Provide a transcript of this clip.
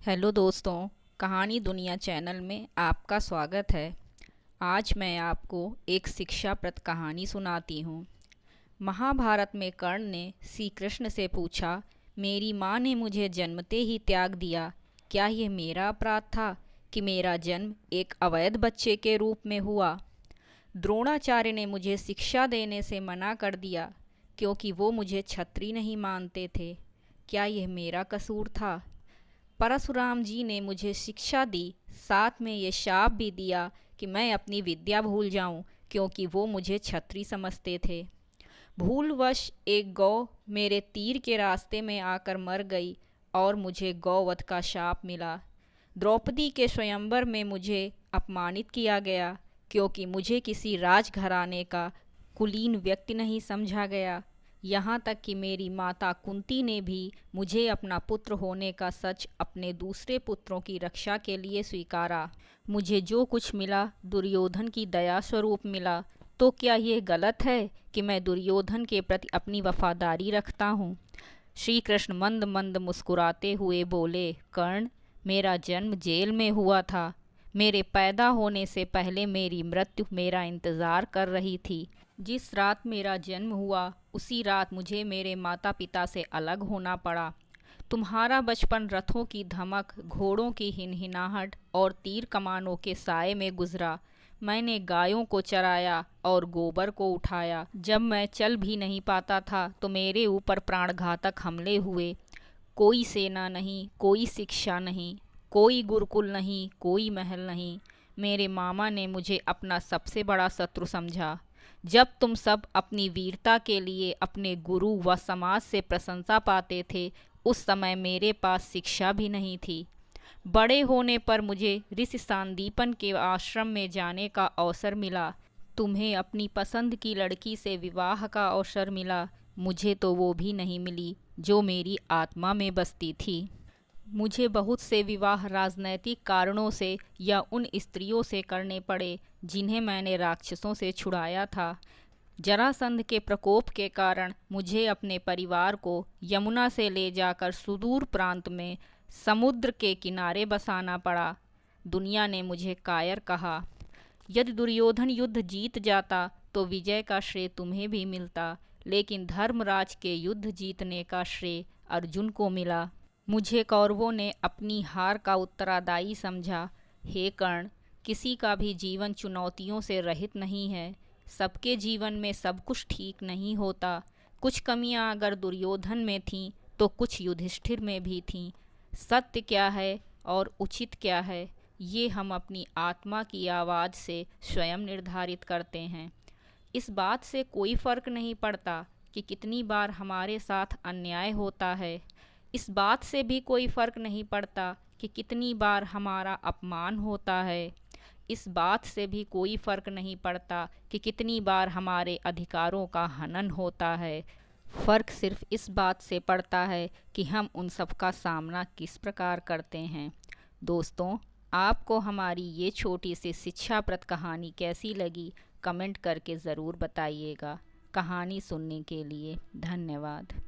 Hello दोस्तों, कहानी दुनिया चैनल में आपका स्वागत है। आज मैं आपको एक शिक्षाप्रद कहानी सुनाती हूँ। महाभारत में कर्ण ने श्री कृष्ण से पूछा, मेरी माँ ने मुझे जन्मते ही त्याग दिया, क्या यह मेरा अपराध था कि मेरा जन्म एक अवैध बच्चे के रूप में हुआ? द्रोणाचार्य ने मुझे शिक्षा देने से मना कर दिया क्योंकि वो मुझे क्षत्रिय नहीं मानते थे, क्या यह मेरा कसूर था? परशुराम जी ने मुझे शिक्षा दी, साथ में ये शाप भी दिया कि मैं अपनी विद्या भूल जाऊं क्योंकि वो मुझे छत्री समझते थे। भूलवश एक गौ मेरे तीर के रास्ते में आकर मर गई और मुझे गौवध का शाप मिला। द्रौपदी के स्वयंवर में मुझे अपमानित किया गया क्योंकि मुझे किसी राजघराने का कुलीन व्यक्ति नहीं समझा गया। यहाँ तक कि मेरी माता कुंती ने भी मुझे अपना पुत्र होने का सच अपने दूसरे पुत्रों की रक्षा के लिए स्वीकारा। मुझे जो कुछ मिला दुर्योधन की दया स्वरूप मिला, तो क्या यह गलत है कि मैं दुर्योधन के प्रति अपनी वफादारी रखता हूँ? श्री कृष्ण मंद मंद मुस्कुराते हुए बोले, कर्ण, मेरा जन्म जेल में हुआ था। मेरे पैदा होने से पहले मेरी मृत्यु मेरा इंतज़ार कर रही थी। जिस रात मेरा जन्म हुआ उसी रात मुझे मेरे माता पिता से अलग होना पड़ा। तुम्हारा बचपन रथों की धमक, घोड़ों की हिनहिनाहट और तीर कमानों के साए में गुजरा। मैंने गायों को चराया और गोबर को उठाया। जब मैं चल भी नहीं पाता था तो मेरे ऊपर प्राणघातक हमले हुए। कोई सेना नहीं, कोई शिक्षा नहीं, कोई गुरुकुल नहीं, कोई महल नहीं। मेरे मामा ने मुझे अपना सबसे बड़ा शत्रु समझा। जब तुम सब अपनी वीरता के लिए अपने गुरु व समाज से प्रशंसा पाते थे, उस समय मेरे पास शिक्षा भी नहीं थी। बड़े होने पर मुझे ऋषि सांदीपन के आश्रम में जाने का अवसर मिला। तुम्हें अपनी पसंद की लड़की से विवाह का अवसर मिला, मुझे तो वो भी नहीं मिली जो मेरी आत्मा में बसती थी। मुझे बहुत से विवाह राजनैतिक कारणों से या उन स्त्रियों से करने पड़े जिन्हें मैंने राक्षसों से छुड़ाया था। जरासंध के प्रकोप के कारण मुझे अपने परिवार को यमुना से ले जाकर सुदूर प्रांत में समुद्र के किनारे बसाना पड़ा। दुनिया ने मुझे कायर कहा। यदि दुर्योधन युद्ध जीत जाता तो विजय का श्रेय तुम्हें भी मिलता, लेकिन धर्मराज के युद्ध जीतने का श्रेय अर्जुन को मिला। मुझे कौरवों ने अपनी हार का उत्तरादायी समझा। हे कर्ण, किसी का भी जीवन चुनौतियों से रहित नहीं है। सबके जीवन में सब कुछ ठीक नहीं होता। कुछ कमियां अगर दुर्योधन में थीं तो कुछ युधिष्ठिर में भी थीं। सत्य क्या है और उचित क्या है, ये हम अपनी आत्मा की आवाज़ से स्वयं निर्धारित करते हैं। इस बात से कोई फर्क नहीं पड़ता कि कितनी बार हमारे साथ अन्याय होता है। इस बात से भी कोई फर्क नहीं पड़ता कि कितनी बार हमारा अपमान होता है। इस बात से भी कोई फर्क नहीं पड़ता कि कितनी बार हमारे अधिकारों का हनन होता है। फ़र्क सिर्फ इस बात से पड़ता है कि हम उन सब का सामना किस प्रकार करते हैं। दोस्तों, आपको हमारी ये छोटी सी शिक्षाप्रद कहानी कैसी लगी, कमेंट करके ज़रूर बताइएगा। कहानी सुनने के लिए धन्यवाद।